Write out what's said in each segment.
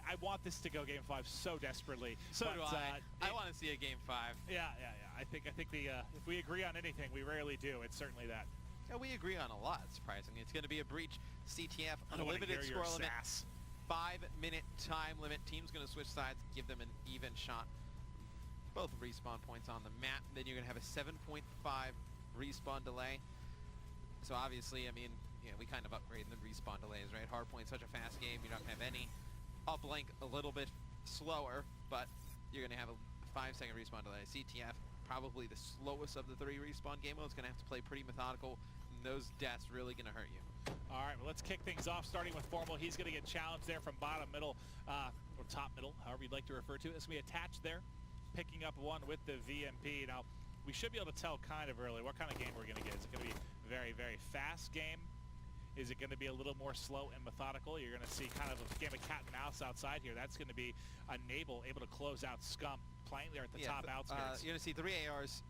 I want this to go Game 5 so desperately. So do I. I want to see a Game 5. Yeah. I think if we agree on anything, we rarely do. It's certainly that. Yeah, we agree on a lot, surprisingly. It's going to be a Breach CTF, unlimited score limit, 5-minute time limit. Team's going to switch sides, give them an even shot. Both respawn points on the map. Then you're going to have a 7.5 respawn delay. So obviously, I mean, we kind of upgraded the respawn delays, right? Hardpoint's such a fast game, you're not going to have any. Uplink a little bit slower, but you're going to have a 5-second respawn delay. CTF, probably the slowest of the 3 respawn game modes, going to have to play pretty methodical, and those deaths really going to hurt you. All right, well, let's kick things off, starting with Formal. He's going to get challenged there from bottom middle, or top middle, however you'd like to refer to it. It's going to be attached there, picking up one with the VMP. Now, we should be able to tell kind of early what kind of game we're going to get. Is it going to be a very, very fast game? Is it going to be a little more slow and methodical? You're going to see kind of a game of cat and mouse outside here. That's going to be Enable able to close out Scump, playing there at the top outskirts. You're going to see 3 ARs,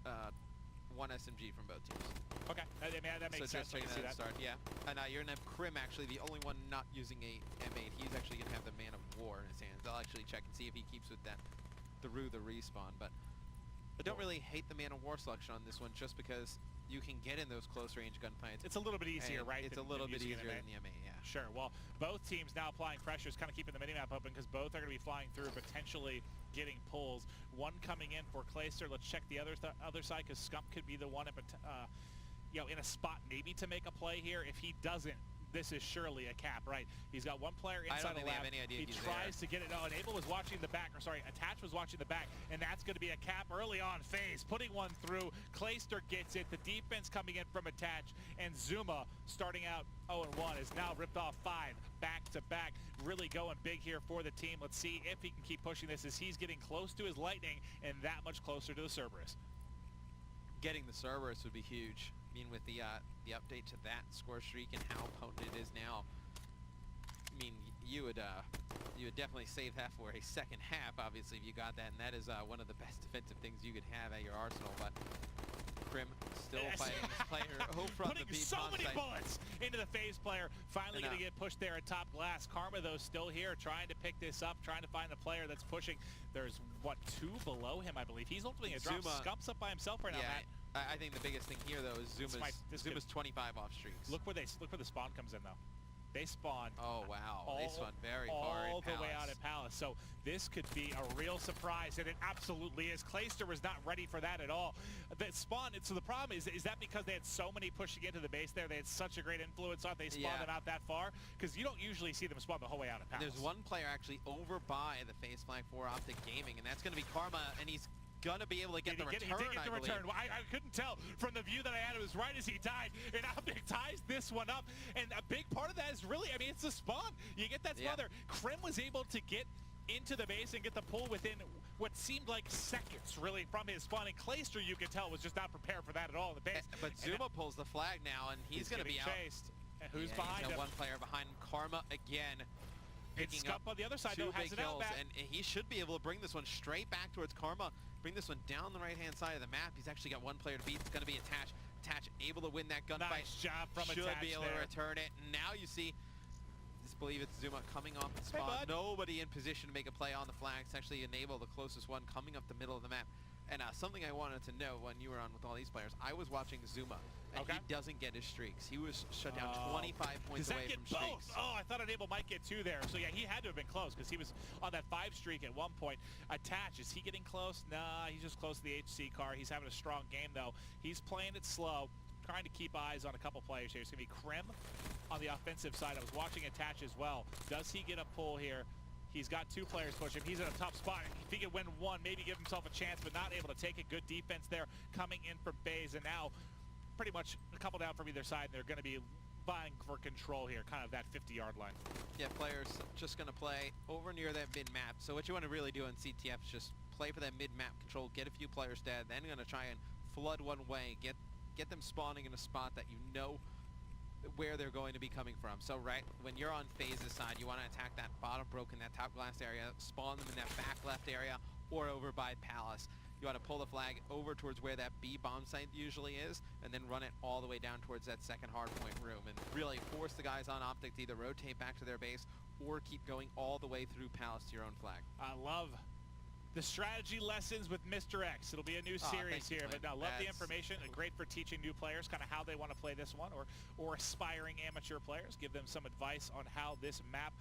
1 SMG from both teams. Okay, that makes sense. So just start, yeah. And you're going to have Crim, actually, the only one not using a M8. He's actually going to have the Man of War in his hands. I'll actually check and see if he keeps with that through the respawn. But I don't really hate the Man of War selection on this one, just because you can get in those close-range gunfights. It's a little bit easier, right? It's a little bit easier than the M8, yeah. Sure. Well, both teams now applying pressure is kind of keeping the minimap open, because both are going to be flying through, potentially getting pulls. One coming in for Clayster. Let's check the other side, because Scump could be the one at, in a spot maybe to make a play here. If he doesn't, this is surely a cap, right? He's got one player inside the lab. He tries to get it. No, Enable was watching the back, or sorry, Attach was watching the back, and that's going to be a cap early on. FaZe putting one through. Clayster gets it. The defense coming in from Attach, and Zuma starting out 0-1 is now ripped off 5 back-to-back. Really going big here for the team. Let's see if he can keep pushing this, as he's getting close to his Lightning and that much closer to the Cerberus. Getting the Cerberus would be huge. I mean, with the update to that score streak and how potent it is now, I mean, you would definitely save that for a second half, obviously, if you got that, and that is one of the best defensive things you could have at your arsenal. But Crim still fighting his player over on the B so many bullets into the FaZe player. Finally going to get pushed there at top glass. Karma, though, still here, trying to pick this up, trying to find the player that's pushing. There's, what, 2 below him, I believe. He's ultimately going to drop. Scump's up by himself right now, Matt. I think the biggest thing here, though, is Zuma's 25 off streaks. Look where the spawn comes in, though. They spawn. Oh, wow. They spawn very far all the way out at Palace. So this could be a real surprise, and it absolutely is. Clayster was not ready for that at all. The spawn, so the problem is that because they had so many pushing into the base there, they had such a great influence on it, they spawned them out that far? Because you don't usually see them spawn the whole way out at Palace. There's one player actually over by the FaZe Flag 4 Optic Gaming, and that's going to be Karma, and he's gonna be able to get the return, He did get the return. I couldn't tell from the view that I had. It was right as he died, and Optic ties this one up. And a big part of that is really, I mean, it's the spawn. You get that spawn there. Crim was able to get into the base and get the pull within what seemed like seconds, really, from his spawn. And Clayster, you could tell, was just not prepared for that at all in the base. But Zuma pulls the flag now, and he's gonna be chased. And who's behind him? One player behind him. Karma again. It's Scump on the other side, though, has it out back. And he should be able to bring this one straight back towards Karma, bring this one down the right-hand side of the map. He's actually got one player to beat. It's going to be Attach. Attach able to win that gunfight. Nice job from Attach. Should be able to return it. And now you see, just believe it's Zuma coming off the spawn. Nobody in position to make a play on the flag. It's actually Enable, the closest one, coming up the middle of the map. And something I wanted to know when you were on with all these players, I was watching Zuma, and he doesn't get his streaks. He was shut down 25 points away from streaks. Oh, I thought Enable might get 2 there. So yeah, he had to have been close, because he was on that 5 streak at one point. Attach, is he getting close? Nah, he's just close to the HC car. He's having a strong game, though. He's playing it slow, trying to keep eyes on a couple players here. It's going to be Crim on the offensive side. I was watching Attach as well. Does he get a pull here? He's got 2 players pushing him. He's in a tough spot. If he could win 1, maybe give himself a chance, but not able to take it. Good defense there coming in from FaZe, and now pretty much a couple down from either side, and they're going to be vying for control here, kind of that 50-yard line. Yeah, players just going to play over near that mid-map. So what you want to really do in CTF is just play for that mid-map control, get a few players dead, then you're going to try and flood one way, get them spawning in a spot that you know where they're going to be coming from. So right when you're on FaZe's side, you want to attack that bottom broken, that top glass area, spawn them in that back left area or over by Palace. You want to pull the flag over towards where that B bomb site usually is, and then run it all the way down towards that second hardpoint room, and really force the guys on Optic to either rotate back to their base or keep going all the way through Palace to your own flag. I love the strategy lessons with Mr. X. It'll be a new series here, but no, love the information. Great for teaching new players kind of how they want to play this one, or aspiring amateur players. Give them some advice on how this map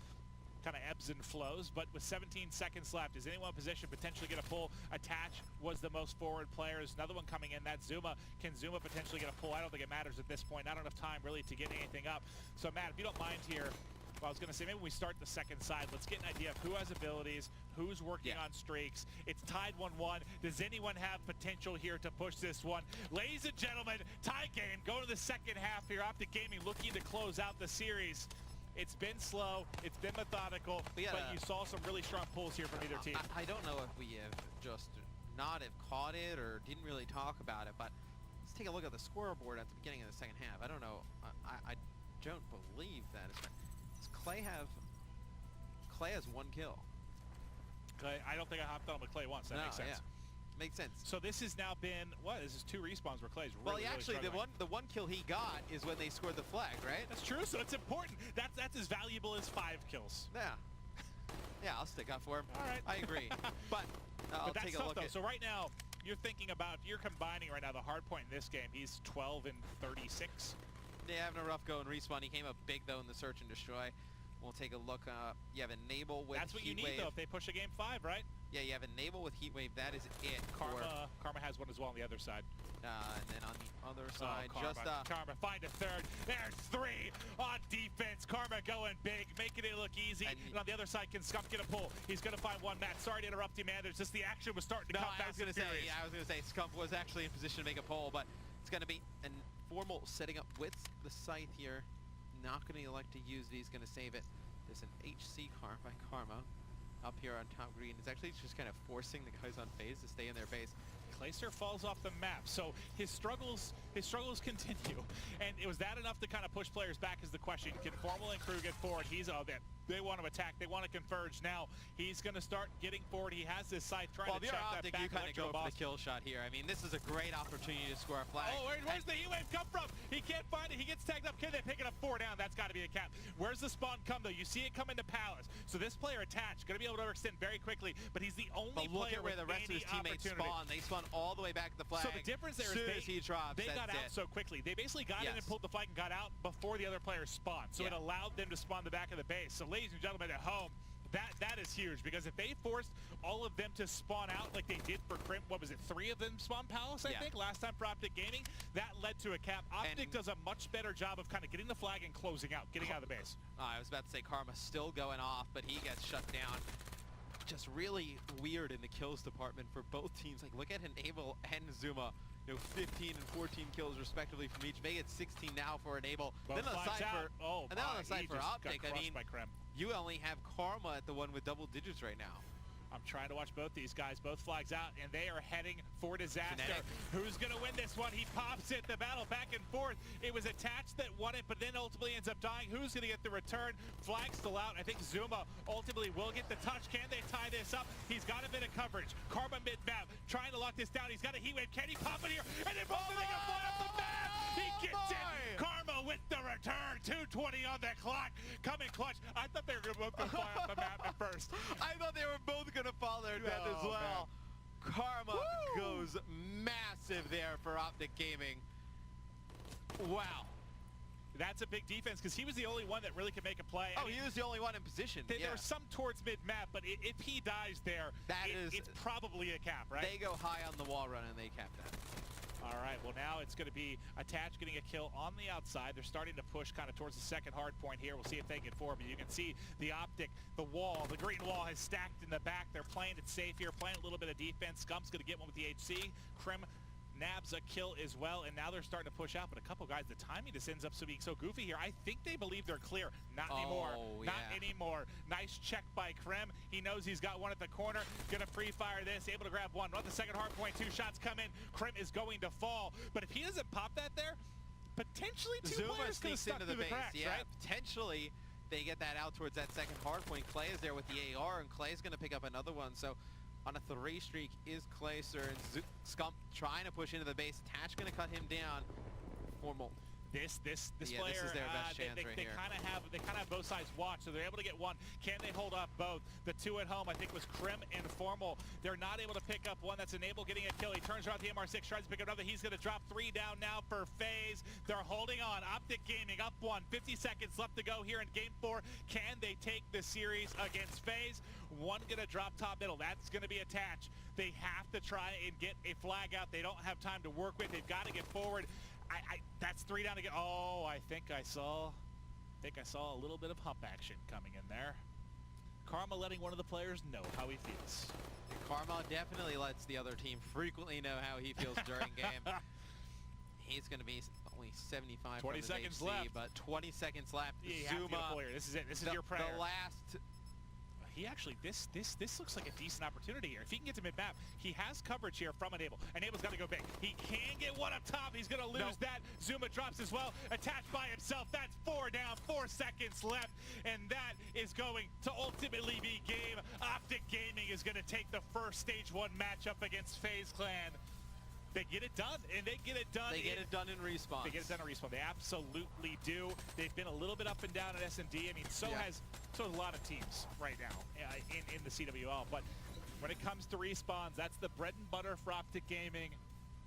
kind of ebbs and flows. But with 17 seconds left, is anyone in position potentially get a pull? Attach was the most forward player. There's another one coming in. That's Zuma. Can Zuma potentially get a pull? I don't think it matters at this point. Not enough time really to get anything up. So Matt, if you don't mind here, well, I was going to say, maybe we start the second side. Let's get an idea of who has abilities, who's working on streaks. It's tied 1-1. Does anyone have potential here to push this one? Ladies and gentlemen, tie game. Go to the second half here. Optic Gaming looking to close out the series. It's been slow, it's been methodical, but you saw some really strong pulls here from either team. I don't know if we have just not have caught it or didn't really talk about it, but let's take a look at the scoreboard at the beginning of the second half. I don't know. I don't believe that. Does Clay has 1 kill. Clay, I don't think I hopped on with Clay once. That makes sense. Yeah. Makes sense. So this has now been, what? This is 2 respawns where Clay's really, actually, really the one kill he got is when they scored the flag, right? That's true, so it's important. That's as valuable as 5 kills. Yeah. Yeah, I'll stick up for him. All right. I agree. But I'll that's take a tough, look though. at... So right now, you're thinking about, you're combining right now the hard point in this game. He's 12 and 36. Yeah, having a rough go in respawn. He came up big, though, in the search and destroy. We'll take a look. You have Enable with That's what you need, though, if they push a game 5, right? Yeah, you have Enable with Heatwave. That is it. Karma has one as well on the other side. And then on the other side, Karma, find a third. There's 3 on defense. Karma going big, making it look easy. And on the other side, can Scump get a pull? He's going to find one. Matt, sorry to interrupt you, man. There's just the action was starting to come fast and furious. I was going to say, Scump was actually in position to make a pull, but it's going to be a formal setting up with the scythe here. Not going to elect to use it. He's going to save it. There's an HC car by Karma up here on top green. It's actually just kind of forcing the guys on phase to stay in their base. Clayster falls off the map, so his struggles continue. And was that enough to kind of push players back is the question. Can Formal and Crew get forward? He's they want to attack, they want to converge. Now he's going to start getting forward. He has this scythe trying to check that back. You kind of go for the kill shot here. I mean, this is a great opportunity to score a flag. Oh, where's the Heatwave come from? He can't find it. He gets tagged up. Can they pick it up 4 down? That's got to be a cap. Where's the spawn come, though? You see it come into Palace. So this player attached, going to be able to overextend very quickly, but he's the only player where the rest of his teammates spawn. They spawn all the way back to the flag. So the difference there is he drops, they got out so quickly. They basically got in and pulled the flag and got out before the other players spawned. So it allowed them to spawn the back of the base. So ladies and gentlemen at home, that is huge, because if they forced all of them to spawn out like they did for Crim, what was it, 3 of them spawn Palace, I think, last time for Optic Gaming, that led to a cap. Optic does a much better job of kind of getting the flag and closing out, getting out of the base. I was about to say Karma's still going off, but he gets shut down. Just really weird in the kills department for both teams. Like, look at Enable and Zuma. 15 and 14 kills respectively from each. Make it 16 now for Enable. Then on the side for Optic, I mean, by Krem. You only have Karma at the one with double digits right now. I'm trying to watch both these guys, both flags out, and they are heading for disaster. Kinetic. Who's going to win this one? He pops it, the battle back and forth. It was Attached that won it, but then ultimately ends up dying. Who's going to get the return? Flag still out. I think Zuma ultimately will get the touch. Can they tie this up? He's got a bit of coverage. Karma mid-map, trying to lock this down. He's got a Heatwave. Can he pop it here? And then both of them can fly off the map. He gets it. Karma with the return. 2:20 on the clock. Coming clutch. I thought they were both going to fly off the map at first. I thought they were both going to fall there as well. Man. Karma goes massive there for Optic Gaming. Wow. That's a big defense, because he was the only one that really could make a play. Oh, he was the only one in position. There were some towards mid-map, but if he dies there, it's probably a cap, right? They go high on the wall run, and they cap that. All right, well, now it's going to be Attached getting a kill on the outside. They're starting to push kind of towards the second hard point here. We'll see if they get forward. But you can see the Optic, the wall, the green wall has stacked in the back. They're playing it safe here, playing a little bit of defense. Scump's going to get one with the HC. Krim nabs a kill as well, and now they're starting to push out. But a couple guys, the timing just ends up being so goofy here. I think they believe they're clear. Not anymore. Not anymore. Nice check by Krem. He knows he's got one at the corner. Gonna free fire this. Able to grab one. On the second hard point, 2 shots come in. Krem is going to fall. But if he doesn't pop that there, potentially two players could have stuck through the cracks, right? Potentially they get that out towards that second hard point. Clay is there with the AR, and Clay's gonna pick up another one. So on a 3 streak is Clayster, and Scump trying to push into the base. Attach gonna cut him down. Formal This yeah, player, this is their best chance right here. They kind of have both sides watched, so they're able to get one. Can they hold up both? The two at home, I think, was Krim and Formal. They're not able to pick up one. That's Enable getting a kill. He turns around the MR6, tries to pick up another. He's going to drop 3 down now for FaZe. They're holding on. Optic Gaming up 1. 50 seconds left to go here in Game 4. Can they take the series against FaZe? One going to drop top middle. That's going to be attached. They have to try and get a flag out. They don't have time to work with. They've got to get forward. That's 3 down again. Oh, I think I saw a little bit of hump action coming in there. Karma letting one of the players know how he feels. Karma definitely lets the other team frequently know how he feels during game. He's going to be only 75 20 from seconds HC, left. but 20 seconds left. Yeah, Zuma, this is it. This is your prayer. The last. He actually, this looks like a decent opportunity here. If he can get to mid-map, he has coverage here from Enable. Enable's got to go big. He can get one up top. He's going to lose that. Zuma drops as well. Attached by himself. That's 4 down, 4 seconds left. And that is going to ultimately be game. Optic Gaming is going to take the first Stage 1 matchup against FaZe Clan. They get it done, and they get it done. They get it done in Respawn. They get it done in Respawn. They absolutely do. They've been a little bit up and down at S&D. I mean, so has a lot of teams right now in the CWL. But when it comes to Respawns, that's the bread and butter for Optic Gaming.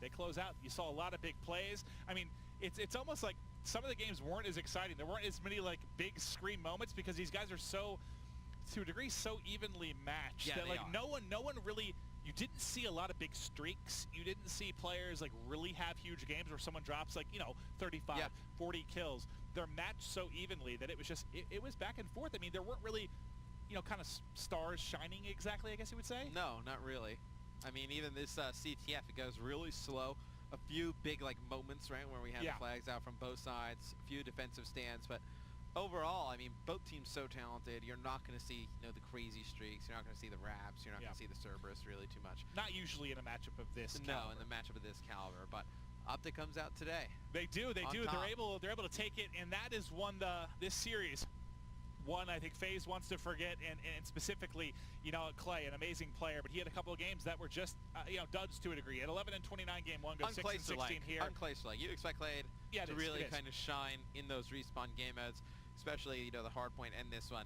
They close out. You saw a lot of big plays. I mean, it's almost like some of the games weren't as exciting. There weren't as many like big screen moments because these guys are so, to a degree, so evenly matched that like no one really. You didn't see a lot of big streaks. You didn't see players like really have huge games where someone drops like, 35, 40 kills. They're matched so evenly that it was just, it was back and forth. I mean, there weren't really, kind of stars shining exactly, I guess you would say. No, not really. I mean, even this CTF, it goes really slow. A few big like moments, right, where we have the flags out from both sides, a few defensive stands, but overall, I mean, both teams so talented. You're not going to see, the crazy streaks. You're not going to see the Raps. You're not going to see the Cerberus really too much. Not usually in a matchup of this caliber. No, in the matchup of this caliber. But Optic comes out today. They do. They do. Top. They're able to take it, and that is this series. One I think FaZe wants to forget, and specifically, Clay, an amazing player, but he had a couple of games that were just, duds to a degree. At 11 and 29 game one, goes 6 and 16 here. On Clay's like, you expect Clay to really kind of shine in those Respawn game modes, especially the hard point and this one.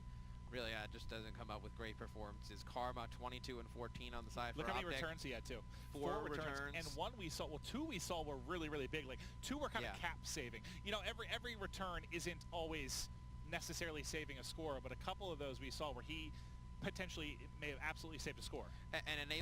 Really, just doesn't come up with great performances. Karma 22 and 14 on the side. Look for how many Optic. returns he had too. 4 returns, and two we saw were really big. Like 2 were kind of cap saving. Every return isn't always necessarily saving a score, but a couple of those we saw where he potentially may have absolutely saved a score. And